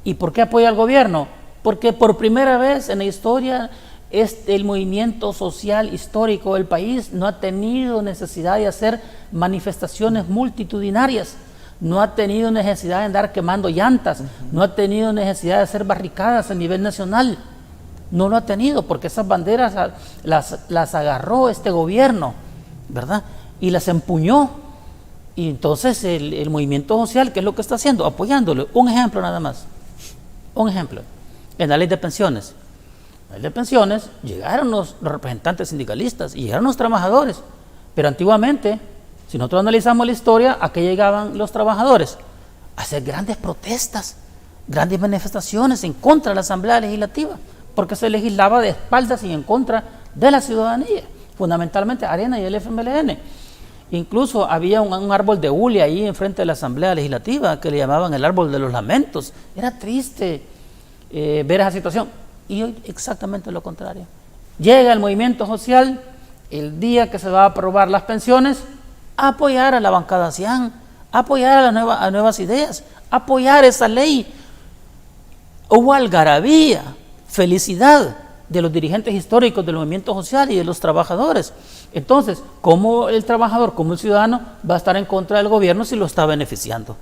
¿Y por qué apoya al gobierno? Porque por primera vez en la historia, el movimiento social histórico del país no ha tenido necesidad de hacer manifestaciones multitudinarias, no ha tenido necesidad de andar quemando llantas, no ha tenido necesidad de hacer barricadas a nivel nacional. No lo ha tenido, porque esas banderas las agarró este gobierno, ¿verdad? Y las empuñó. Y entonces el movimiento social, ¿qué es lo que está haciendo? Apoyándolo. Un ejemplo nada más. Un ejemplo. En la ley de pensiones. En la ley de pensiones llegaron los representantes sindicalistas y llegaron los trabajadores. Pero antiguamente, si nosotros analizamos la historia, ¿a qué llegaban los trabajadores? A hacer grandes protestas, grandes manifestaciones en contra de la Asamblea Legislativa, porque se legislaba de espaldas y en contra de la ciudadanía, fundamentalmente Arena y el FMLN. Incluso había un árbol de hule ahí enfrente de la Asamblea Legislativa que le llamaban el árbol de los lamentos. Era triste ver esa situación. Y hoy exactamente lo contrario. Llega el movimiento social el día que se va a aprobar las pensiones, a apoyar a la bancada CIAN, a apoyar a nuevas ideas, a apoyar esa ley. Hubo algarabía, felicidad de los dirigentes históricos del movimiento social y de los trabajadores. Entonces, ¿cómo el trabajador, cómo el ciudadano va a estar en contra del gobierno si lo está beneficiando?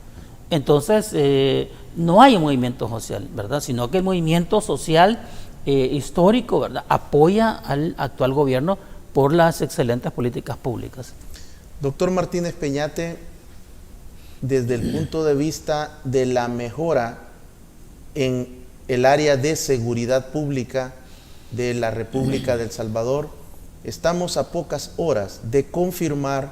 Entonces, no hay un movimiento social, ¿verdad? Sino que el movimiento social histórico, ¿verdad?, apoya al actual gobierno por las excelentes políticas públicas. Doctor Martínez Peñate, desde el punto de vista de la mejora en el área de seguridad pública de la República de El Salvador, estamos a pocas horas de confirmar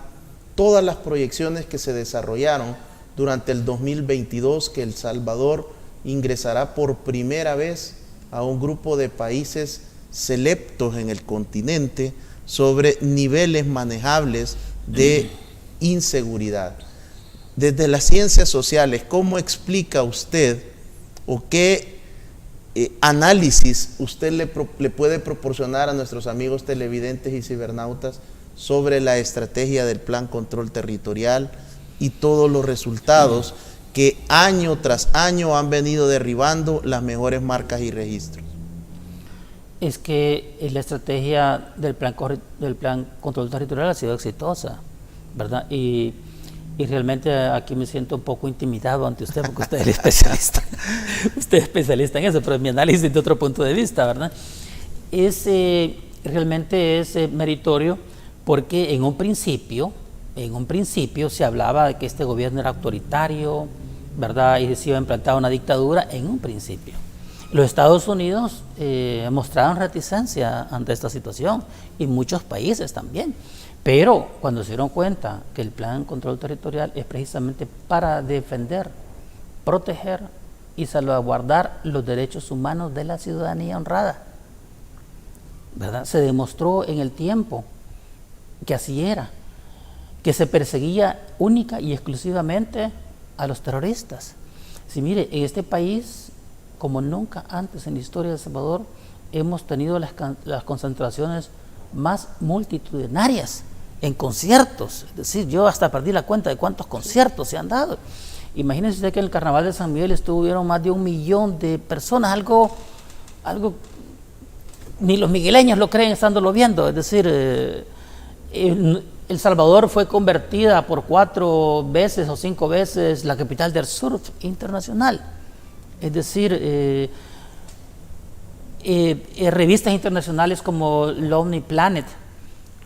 todas las proyecciones que se desarrollaron durante el 2022, que El Salvador ingresará por primera vez a un grupo de países selectos en el continente sobre niveles manejables de inseguridad. Desde las ciencias sociales, ¿cómo explica usted o qué análisis usted le puede proporcionar a nuestros amigos televidentes y cibernautas sobre la estrategia del Plan Control Territorial y todos los resultados que año tras año han venido derribando las mejores marcas y registros? Es que la estrategia del plan Control Territorial ha sido exitosa, ¿verdad? Y realmente aquí me siento un poco intimidado ante usted, porque usted es el especialista. Usted es especialista en eso, pero mi análisis de otro punto de vista, ¿verdad? Realmente es meritorio, porque en un principio se hablaba de que este gobierno era autoritario, ¿verdad? Y se iba a implantar una dictadura en un principio. Los Estados Unidos mostraron reticencia ante esta situación, y muchos países también. Pero cuando se dieron cuenta que el Plan Control Territorial es precisamente para defender, proteger y salvaguardar los derechos humanos de la ciudadanía honrada, ¿verdad? Se demostró en el tiempo que así era, que se perseguía única y exclusivamente a los terroristas. Si mire, en este país, como nunca antes en la historia de El Salvador, hemos tenido las concentraciones más multitudinarias en conciertos. Es decir, yo hasta perdí la cuenta de cuántos conciertos se han dado. Imagínense usted que en el Carnaval de San Miguel estuvieron más de 1 millón de personas, algo ni los migueleños lo creen estándolo viendo. Es decir, El Salvador fue convertida por 4 veces o 5 veces la capital del surf internacional. Es decir, revistas internacionales como Lonely Planet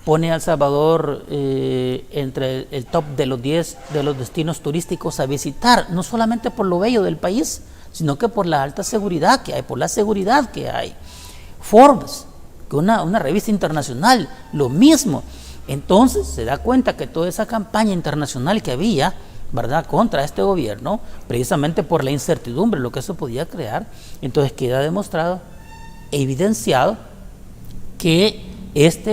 pone a El Salvador entre el top de los 10 de los destinos turísticos a visitar, no solamente por lo bello del país, sino que por la alta seguridad que hay, por la seguridad que hay. Forbes, que una revista internacional, lo mismo. Entonces se da cuenta que toda esa campaña internacional que había, ¿verdad?, contra este gobierno, precisamente por la incertidumbre, lo que eso podía crear, entonces queda demostrado, evidenciado, que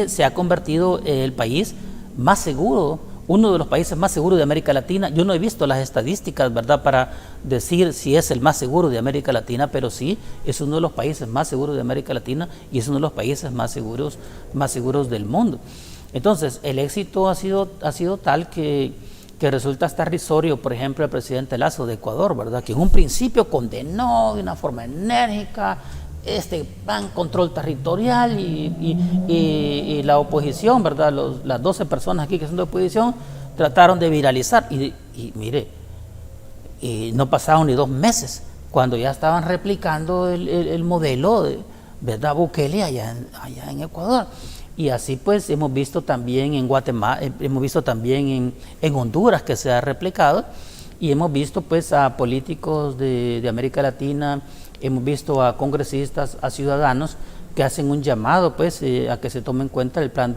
se ha convertido en el país más seguro, uno de los países más seguros de América Latina. Yo no he visto las estadísticas, ¿verdad?, para decir si es el más seguro de América Latina, pero sí es uno de los países más seguros de América Latina y es uno de los países más seguros del mundo. Entonces, el éxito ha sido tal que resulta hasta risorio, por ejemplo, el presidente Lasso de Ecuador, ¿verdad?, que en un principio condenó de una forma enérgica este plan control territorial y la oposición, ¿verdad?, las 12 personas aquí que son de oposición trataron de viralizar y mire, no pasaron ni 2 meses cuando ya estaban replicando el modelo de, ¿verdad?, Bukele allá en Ecuador. Y así pues hemos visto también en Guatemala, hemos visto también en Honduras que se ha replicado, y hemos visto pues a políticos de América Latina, hemos visto a congresistas, a ciudadanos que hacen un llamado pues a que se tome en cuenta el plan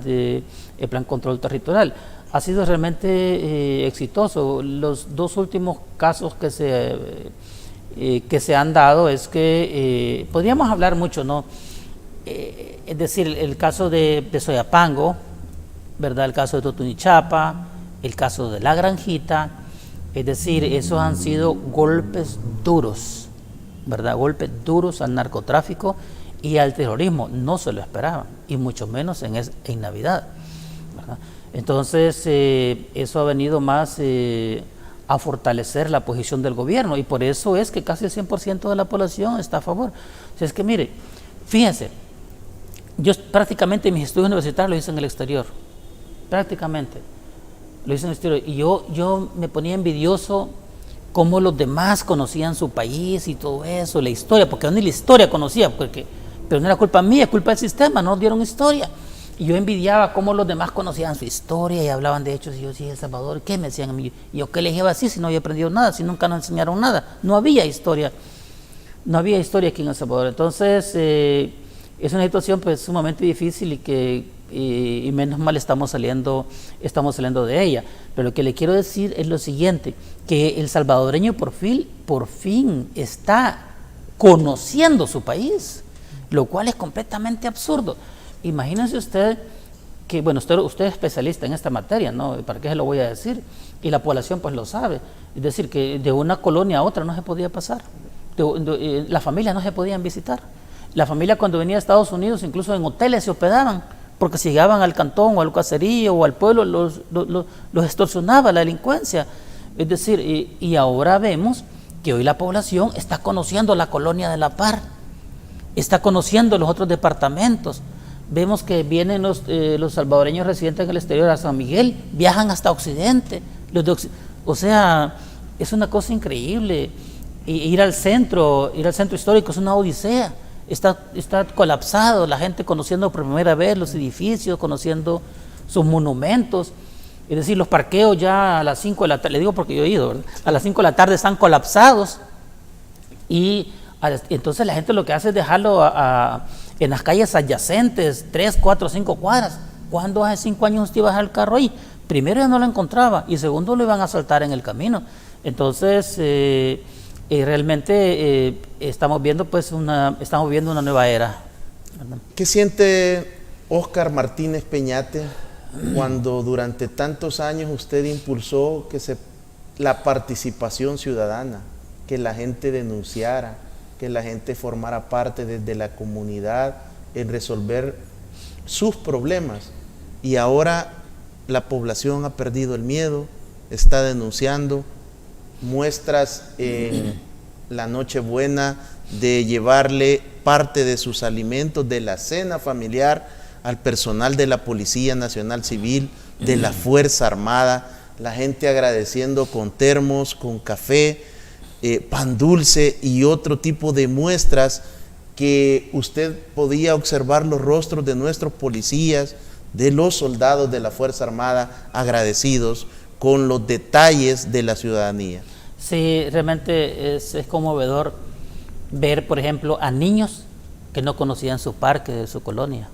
control territorial. Ha sido realmente exitoso. Los 2 últimos casos que se han dado es que podríamos hablar mucho, ¿no? Es decir, el caso de Soyapango, ¿verdad?, el caso de Totunichapa, el caso de La Granjita, es decir, esos han sido golpes duros, ¿verdad?, golpes duros al narcotráfico y al terrorismo. No se lo esperaban, y mucho menos en Navidad, ¿verdad? Entonces, eso ha venido más a fortalecer la posición del gobierno, y por eso es que casi el 100% de la población está a favor. O sea, es que mire, fíjense, yo prácticamente mis estudios universitarios los hice en el exterior, prácticamente lo hice en el exterior, y yo me ponía envidioso cómo los demás conocían su país y todo eso, la historia, porque yo ni la historia conocía, pero no era culpa mía, es culpa del sistema, no dieron historia, y yo envidiaba cómo los demás conocían su historia y hablaban de hechos, y yo decía, El Salvador, ¿qué me decían a mí? Y yo, ¿qué les iba así si no había aprendido nada, si nunca nos enseñaron nada? No había historia aquí en El Salvador. Entonces, es una situación pues sumamente difícil y menos mal estamos saliendo de ella. Pero lo que le quiero decir es lo siguiente, que el salvadoreño por fin está conociendo su país, lo cual es completamente absurdo. Imagínense usted que bueno, usted es especialista en esta materia, ¿no? ¿Para qué se lo voy a decir? Y la población pues lo sabe. Es decir, que de una colonia a otra no se podía pasar. Las familias no se podían visitar. La familia cuando venía a Estados Unidos, incluso en hoteles se hospedaban, porque si llegaban al cantón o al caserío o al pueblo, los extorsionaba la delincuencia. Es decir, y ahora vemos que hoy la población está conociendo la colonia de La Par, está conociendo los otros departamentos. Vemos que vienen los salvadoreños residentes en el exterior a San Miguel, viajan hasta Occidente. O sea, es una cosa increíble. Ir al centro histórico es una odisea. Está colapsado, la gente conociendo por primera vez los edificios, conociendo sus monumentos. Es decir, los parqueos ya a las 5 de la tarde, le digo porque yo he ido, ¿verdad? A las 5 de la tarde están colapsados. Y entonces la gente lo que hace es dejarlo en las calles adyacentes, 3, 4, 5 cuadras. ¿Cuándo hace 5 años usted iba a dejar el carro ahí? Primero ya no lo encontraba y segundo lo iban a asaltar en el camino. Entonces, realmente estamos viendo una nueva era, ¿verdad? ¿Qué siente Óscar Martínez Peñate cuando durante tantos años usted impulsó la participación ciudadana, que la gente denunciara, que la gente formara parte desde la comunidad en resolver sus problemas? Y ahora la población ha perdido el miedo, está denunciando, muestras en la Nochebuena de llevarle parte de sus alimentos, de la cena familiar, al personal de la Policía Nacional Civil, de la Fuerza Armada, la gente agradeciendo con termos, con café, pan dulce y otro tipo de muestras que usted podía observar los rostros de nuestros policías, de los soldados de la Fuerza Armada agradecidos con los detalles de la ciudadanía. Sí, realmente es conmovedor ver, por ejemplo, a niños que no conocían su parque de su colonia,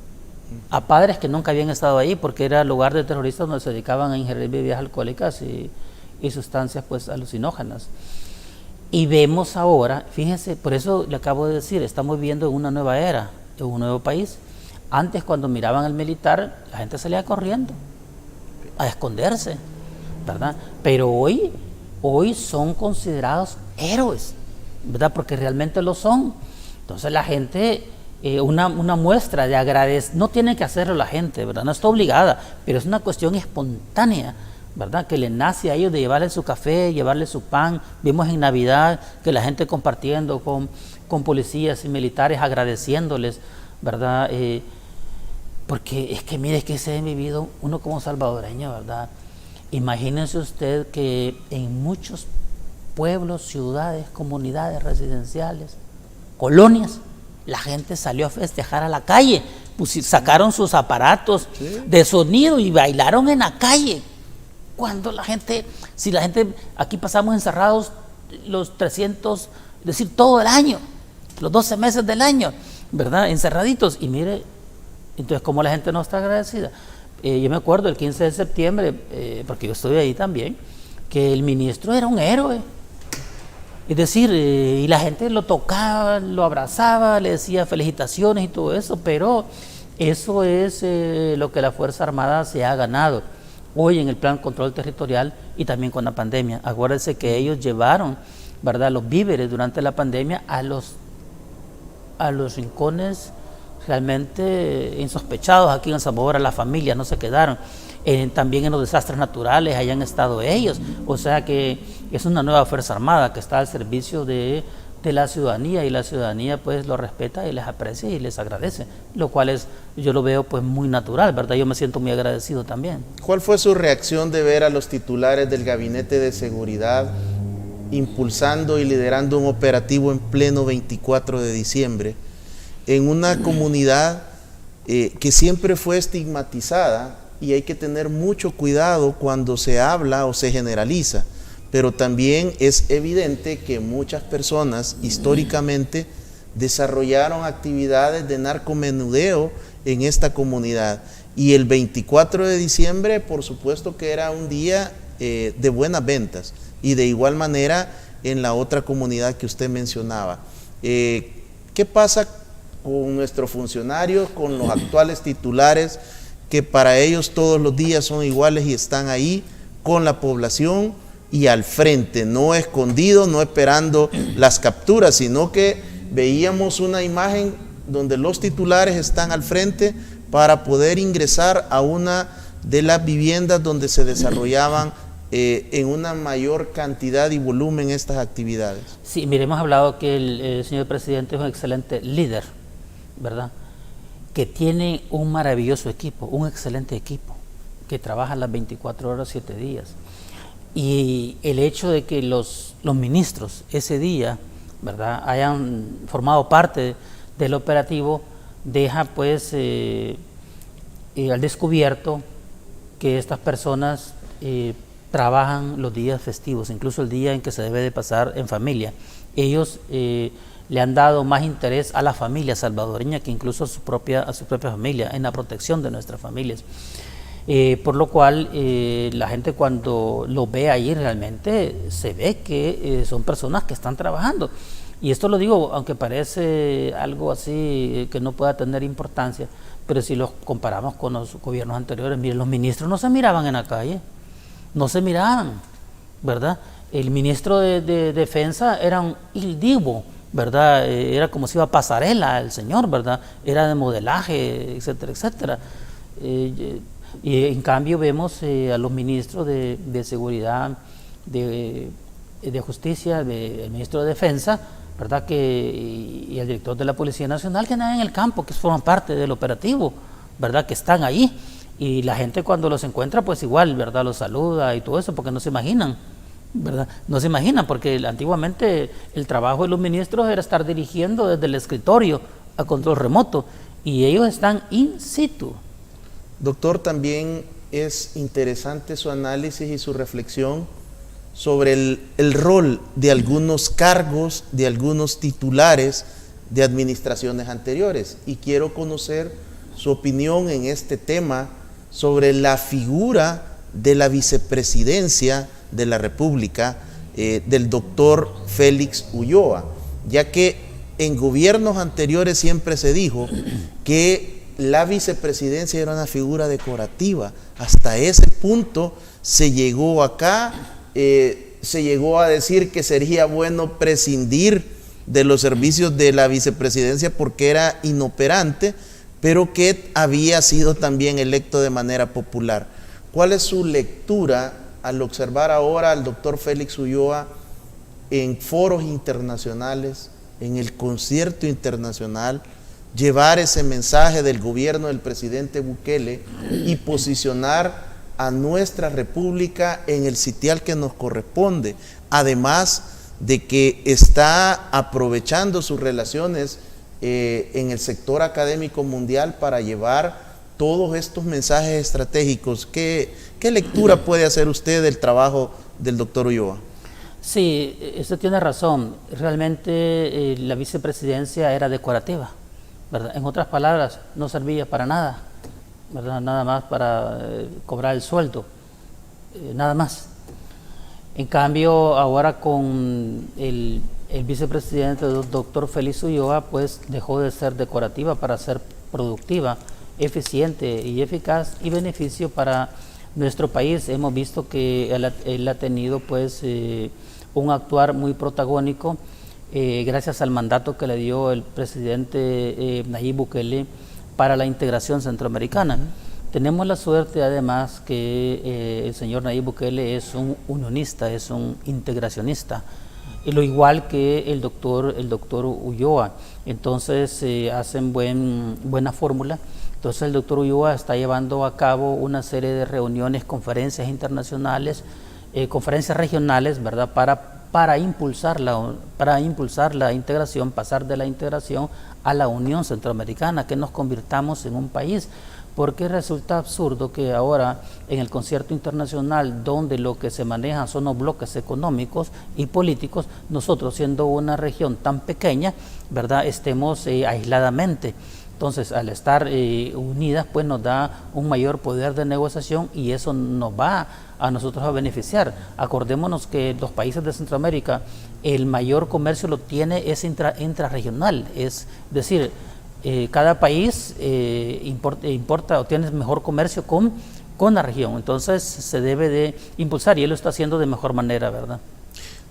a padres que nunca habían estado ahí porque era lugar de terroristas donde se dedicaban a ingerir bebidas alcohólicas y sustancias pues alucinógenas. Y vemos ahora, fíjense, por eso le acabo de decir, estamos viviendo en una nueva era, en un nuevo país. Antes, cuando miraban al militar, la gente salía corriendo a esconderse, ¿verdad? Pero hoy son considerados héroes, ¿verdad? Porque realmente lo son. Entonces la gente, una muestra de agradecer, no tiene que hacerlo la gente, ¿verdad? No está obligada, pero es una cuestión espontánea, ¿verdad? Que le nace a ellos de llevarle su café, llevarle su pan. Vimos en Navidad que la gente compartiendo con policías y militares, agradeciéndoles, ¿verdad? Porque es que mire, es que se ha vivido uno como salvadoreño, ¿verdad? Imagínense usted que en muchos pueblos, ciudades, comunidades residenciales, colonias, la gente salió a festejar a la calle, pues sacaron sus aparatos de sonido y bailaron en la calle. Cuando si la gente, aquí pasamos encerrados los 300, es decir, todo el año, los 12 meses del año, ¿verdad? Encerraditos, y mire, entonces ¿cómo la gente no está agradecida? Yo me acuerdo el 15 de septiembre, porque yo estuve ahí también, que el ministro era un héroe. Es decir, y la gente lo tocaba, lo abrazaba, le decía felicitaciones y todo eso, pero eso es lo que la Fuerza Armada se ha ganado hoy en el plan control territorial y también con la pandemia. Acuérdense que ellos llevaron, ¿verdad?, los víveres durante la pandemia a los rincones realmente insospechados. Aquí en El Salvador las familias no se quedaron. También en los desastres naturales hayan estado ellos. O sea que es una nueva Fuerza Armada que está al servicio de la ciudadanía, y la ciudadanía pues lo respeta y les aprecia y les agradece, lo cual yo lo veo pues muy natural, ¿verdad? Yo me siento muy agradecido también. ¿Cuál fue su reacción de ver a los titulares del Gabinete de Seguridad impulsando y liderando un operativo en pleno 24 de diciembre en una comunidad que siempre fue estigmatizada? Y hay que tener mucho cuidado cuando se habla o se generaliza, pero también es evidente que muchas personas históricamente desarrollaron actividades de narcomenudeo en esta comunidad, y el 24 de diciembre por supuesto que era un día de buenas ventas, y de igual manera en la otra comunidad que usted mencionaba. ¿Qué pasa con nuestros funcionarios, con los actuales titulares que para ellos todos los días son iguales y están ahí con la población y al frente, no escondidos, no esperando las capturas, sino que veíamos una imagen donde los titulares están al frente para poder ingresar a una de las viviendas donde se desarrollaban en una mayor cantidad y volumen estas actividades. Sí, mire, hemos hablado que el señor presidente es un excelente líder, ¿verdad? Que tiene un maravilloso equipo, un excelente equipo, que trabaja las 24 horas, 7 días. Y el hecho de que los ministros ese día, ¿verdad?, hayan formado parte del operativo, deja pues al descubierto que estas personas trabajan los días festivos, incluso el día en que se debe de pasar en familia. Ellos le han dado más interés a la familia salvadoreña que incluso a su propia familia, en la protección de nuestras familias. Por lo cual la gente cuando lo ve ahí realmente se ve que son personas que están trabajando. Y esto lo digo, aunque parece algo así que no pueda tener importancia, pero si los comparamos con los gobiernos anteriores, miren, los ministros no se miraban en la calle, no se miraban, ¿verdad? El ministro de Defensa era un il divo, ¿verdad? Era como si iba a pasarela el señor, ¿verdad? Era de modelaje, etcétera, etcétera. Y en cambio vemos a los ministros de Seguridad, de Justicia, el ministro de Defensa, ¿verdad?, y el director de la Policía Nacional, que andan en el campo, que forman parte del operativo, ¿verdad?, que están ahí. Y la gente cuando los encuentra, pues igual, ¿verdad?, los saluda y todo eso, porque no se imaginan, ¿verdad? No se imaginan, porque antiguamente el trabajo de los ministros era estar dirigiendo desde el escritorio a control remoto, y ellos están in situ. Doctor, también es interesante su análisis y su reflexión sobre el rol de algunos cargos, de algunos titulares de administraciones anteriores. Y quiero conocer su opinión en este tema sobre la figura de la vicepresidencia de la República, del doctor Félix Ulloa, ya que en gobiernos anteriores siempre se dijo que la vicepresidencia era una figura decorativa. Hasta ese punto se llegó acá, se llegó a decir que sería bueno prescindir de los servicios de la vicepresidencia porque era inoperante, pero que había sido también electo de manera popular. ¿Cuál es su lectura al observar ahora al doctor Félix Ulloa en foros internacionales, en el concierto internacional, llevar ese mensaje del gobierno del presidente Bukele y posicionar a nuestra república en el sitial que nos corresponde, además de que está aprovechando sus relaciones en el sector académico mundial para llevar todos estos mensajes estratégicos? ¿Qué lectura puede hacer usted del trabajo del doctor Ulloa? Sí, usted tiene razón. Realmente la vicepresidencia era decorativa, ¿verdad? En otras palabras, no servía para nada, ¿verdad? Nada más para cobrar el sueldo, nada más. En cambio, ahora con el vicepresidente, el doctor Félix Ulloa, pues dejó de ser decorativa para ser productiva, eficiente y eficaz y beneficio para nuestro país. Hemos visto que él ha tenido pues un actuar muy protagónico gracias al mandato que le dio el presidente Nayib Bukele para la integración centroamericana. Tenemos la suerte además que el señor Nayib Bukele es un unionista, es un integracionista, lo igual que el doctor Ulloa. Entonces hacen buena fórmula. Entonces el doctor Ulloa está llevando a cabo una serie de reuniones, conferencias internacionales, conferencias regionales, ¿verdad?, para impulsar la integración, pasar de la integración a la Unión Centroamericana, que nos convirtamos en un país. Porque resulta absurdo que ahora en el concierto internacional, donde lo que se maneja son los bloques económicos y políticos, nosotros siendo una región tan pequeña, ¿verdad?, estemos aisladamente. Entonces, al estar unidas, pues nos da un mayor poder de negociación y eso nos va a nosotros a beneficiar. Acordémonos que los países de Centroamérica, el mayor comercio lo tiene es intrarregional, es decir, cada país importa o tiene mejor comercio con la región, entonces se debe de impulsar y él lo está haciendo de mejor manera, ¿verdad?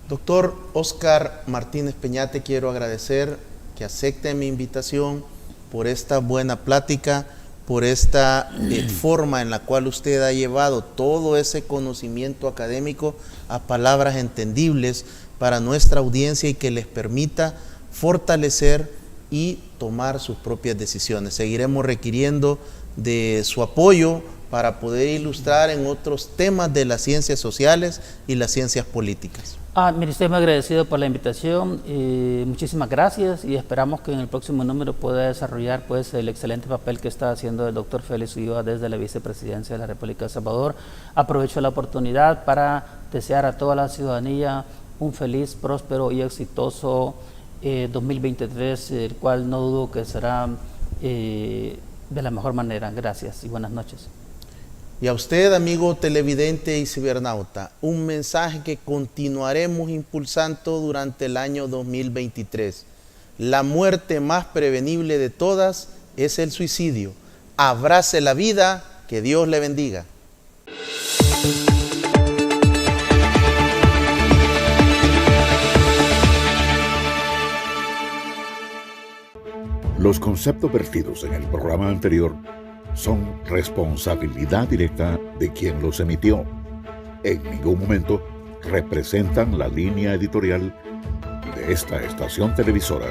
Doctor Oscar Martínez Peñate, quiero agradecer que acepte mi invitación por esta buena plática, por esta forma en la cual usted ha llevado todo ese conocimiento académico a palabras entendibles para nuestra audiencia y que les permita fortalecer y tomar sus propias decisiones. Seguiremos requiriendo de su apoyo para poder ilustrar en otros temas de las ciencias sociales y las ciencias políticas. Mire, estoy muy agradecido por la invitación, muchísimas gracias y esperamos que en el próximo número pueda desarrollar pues el excelente papel que está haciendo el doctor Félix Ulloa desde la Vicepresidencia de la República de El Salvador. Aprovecho la oportunidad para desear a toda la ciudadanía un feliz, próspero y exitoso 2023, el cual no dudo que será de la mejor manera. Gracias y buenas noches. Y a usted, amigo televidente y cibernauta, un mensaje que continuaremos impulsando durante el año 2023. La muerte más prevenible de todas es el suicidio. Abrace la vida, que Dios le bendiga. Los conceptos vertidos en el programa anterior son responsabilidad directa de quien los emitió. En ningún momento representan la línea editorial de esta estación televisora.